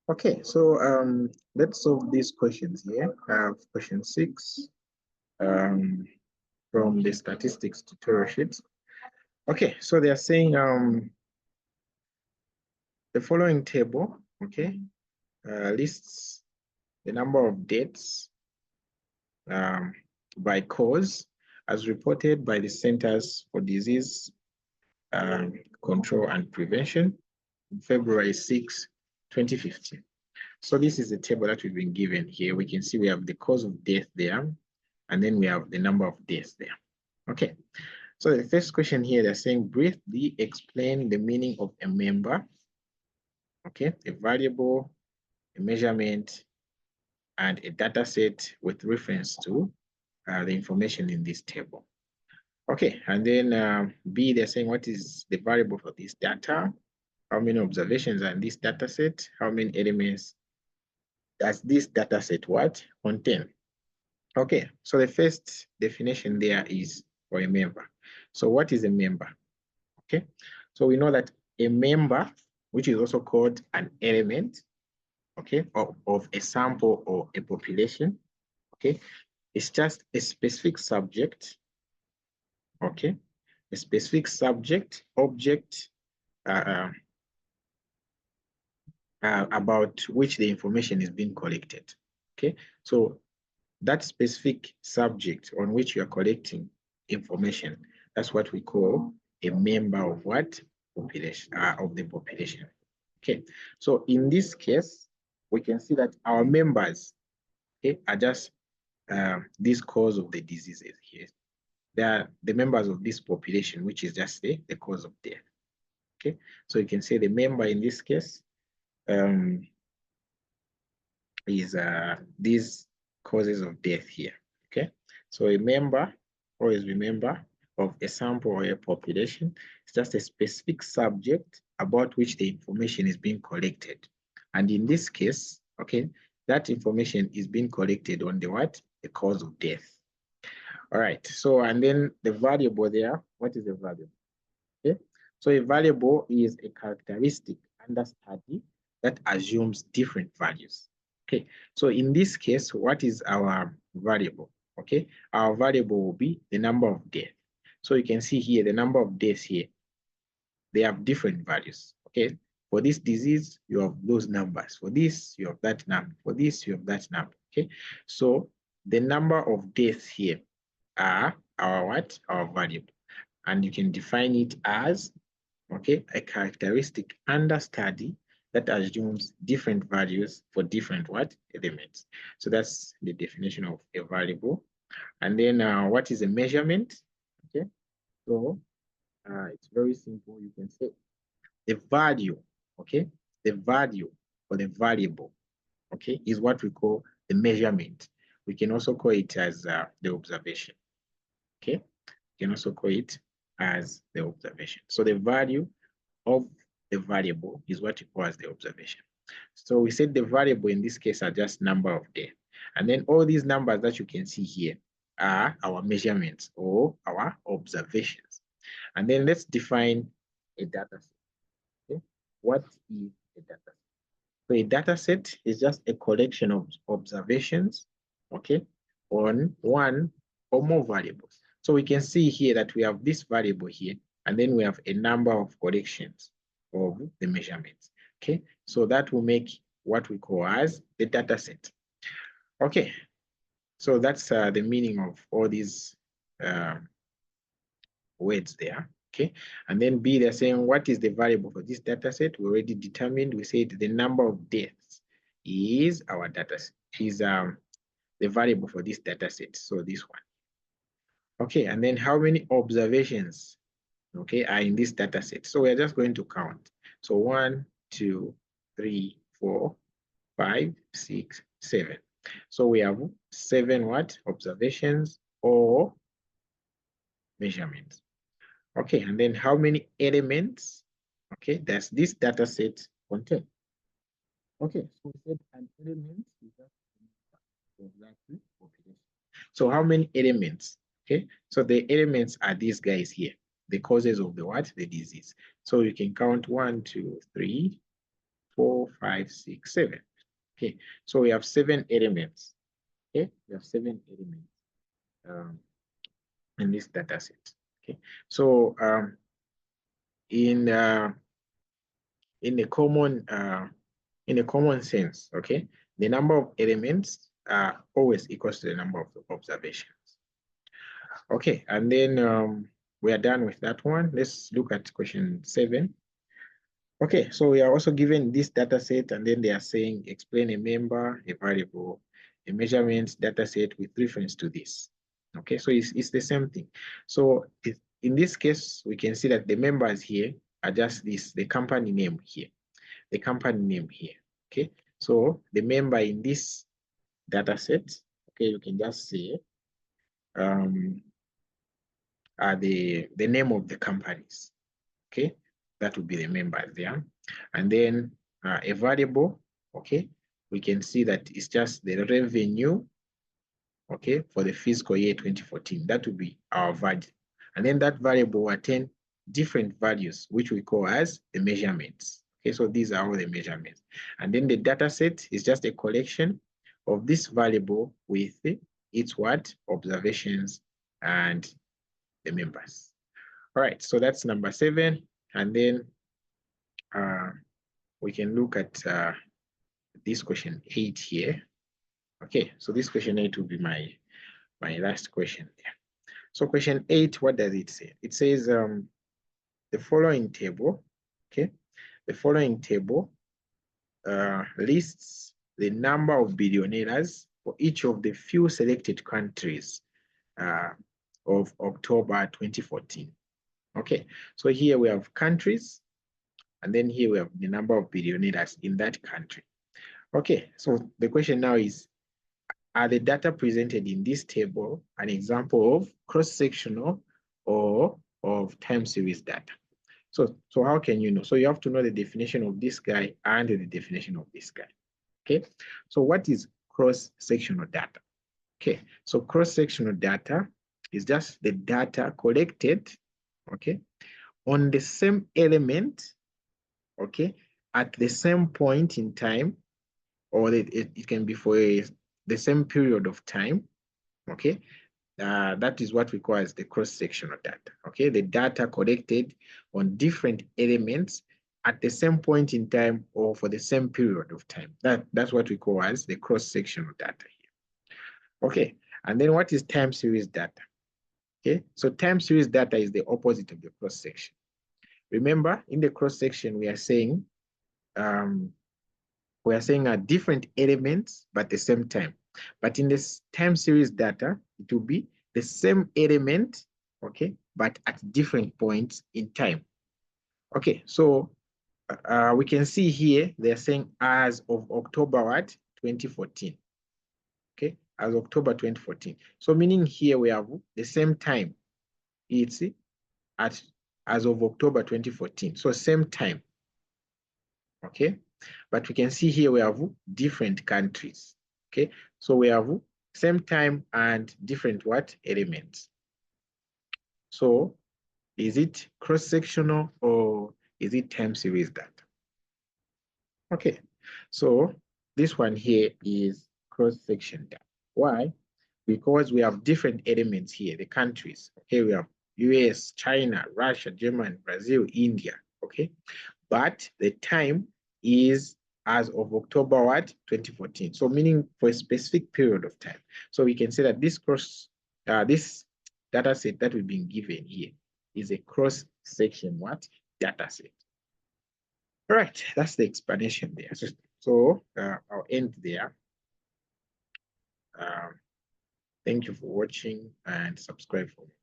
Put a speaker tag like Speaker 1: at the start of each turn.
Speaker 1: Okay, so let's solve these questions here. I have question 6 from the statistics tutorial sheet. Okay, so they are saying the following table, okay, lists the number of deaths by cause as reported by the Centers for Disease Control and Prevention on February 6, 2015. So this is the table that we've been given here. We can see we have the cause of death there, and then we have the number of deaths there. Okay, so the first question here, they're saying briefly explain the meaning of a member, okay, a variable, a measurement, and a data set with reference to the information in this table. Okay, and then B, they're saying what is the variable for this data? How many observations are in this data set? How many elements does this data set what contain? Okay, so the first definition there is for a member. So what is a member? Okay, so we know that a member, which is also called an element, okay, of a sample or a population, okay, it's just a specific subject, okay, a specific subject, object, about which the information is being collected, okay? So that specific subject on which you are collecting information, that's what we call a member of what? Population, of the population. Okay, so in this case, we can see that our members, okay, are just this cause of the diseases here. They are the members of this population, which is just the cause of death. Okay, so you can say the member in this case is these causes of death here. Okay, so a member, always remember, of a sample or a population is just a specific subject about which the information is being collected. And in this case, okay, that information is being collected on the what? The cause of death. All right, so and then the variable there, what is the variable? Okay, so a variable is a characteristic under study that assumes different values. Okay, so in this case, what is our variable? Okay, our variable will be the number of deaths. So you can see here the number of deaths here, they have different values. Okay, for this disease, you have those numbers. For this, you have that number. For this, you have that number. Okay, so the number of deaths here are our what? Our variable. And you can define it as, okay, a characteristic under study that assumes different values for different what? Elements. So that's the definition of a variable. And then what is a measurement? Okay, so it's very simple. You can say the value, okay, the value for the variable, okay, is what we call the measurement. We can also call it as the observation, okay? You can also call it as the observation. So the value of the variable is what you call as the observation. So we said the variable in this case are just number of death. And then all these numbers that you can see here are our measurements or our observations. And then let's define a data set. Okay? What is a data set? So a data set is just a collection of observations, okay, on one or more variables. So we can see here that we have this variable here, and then we have a number of collections of the measurements. Okay, so that will make what we call as the data set. Okay, so that's the meaning of all these words there. Okay, and then B, they're saying what is the variable for this data set? We already determined. We said the number of deaths is our data set, is the variable for this data set. So this one. Okay, and then how many observations, okay, are in this data set? So we're just going to count. So 1, 2, 3, 4, 5, 6, 7. So we have 7 what? Observations or measurements. Okay, and then how many elements, okay, does this data set contain? Okay, so we said an element is just exactly population. So how many elements? Okay, so the elements are these guys here, the causes of the what? The disease. So you can count 1, 2, 3, 4, 5, 6, 7. Okay, so we have 7 elements. Okay, we have 7 elements in this data set. Okay, so in a common sense, okay, the number of elements are always equals to the number of observations. Okay, and then we are done with that one. Let's look at question 7. Okay, so we are also given this data set, and then they are saying explain a member, a variable, a measurement data set with reference to this. Okay, so it's the same thing. So in this case, we can see that the members here are just this, the company name here, the company name here. Okay, so the member in this data set, okay, you can just say the name of the companies. Okay, that would be the members there. And then a variable, okay, we can see that it's just the revenue, okay, for the fiscal year 2014. That would be our value. And then that variable will attain different values, which we call as the measurements. Okay, so these are all the measurements. And then the data set is just a collection of this variable with its what? Observations and the members. All right, so that's number 7. And then we can look at this question 8 here. Okay, so this question 8 will be my last question there. So question 8, what does it say? It says the following table, okay, the following table lists the number of billionaires for each of the few selected countries of October 2014. Okay, so here we have countries, and then here we have the number of billionaires in that country. Okay, so the question now is, are the data presented in this table an example of cross-sectional or of time series data? So how can you know? So you have to know the definition of this guy and the definition of this guy. Okay, so what is cross-sectional data? Okay, so cross-sectional data is just the data collected, okay, on the same element, okay, at the same point in time, or it can be for the same period of time, okay. That is what we call as the cross-sectional data, okay. The data collected on different elements at the same point in time or for the same period of time. That's what we call as the cross-sectional data here. Okay, and then what is time series data? Okay, so time series data is the opposite of the cross-section. Remember, in the cross-section, we are saying different elements, but the same time. But in this time series data, it will be the same element, okay, but at different points in time. Okay, so we can see here, they're saying as of October what? 2014. Okay, as October 2014. So meaning here we have the same time. It's as of October 2014. So same time. Okay, but we can see here we have different countries. Okay, so we have same time and different what? Elements. So is it cross-sectional or is it time series data? Okay, so this one here is cross-section data. Why? Because we have different elements here, the countries. Okay, we have US, China, Russia, Germany, Brazil, India. Okay, but the time is as of October what? 2014. So meaning for a specific period of time. So we can say that this data set that we've been given here is a cross-section what? Data set. All right, that's the explanation there. So I'll end there. Thank you for watching and subscribe for more.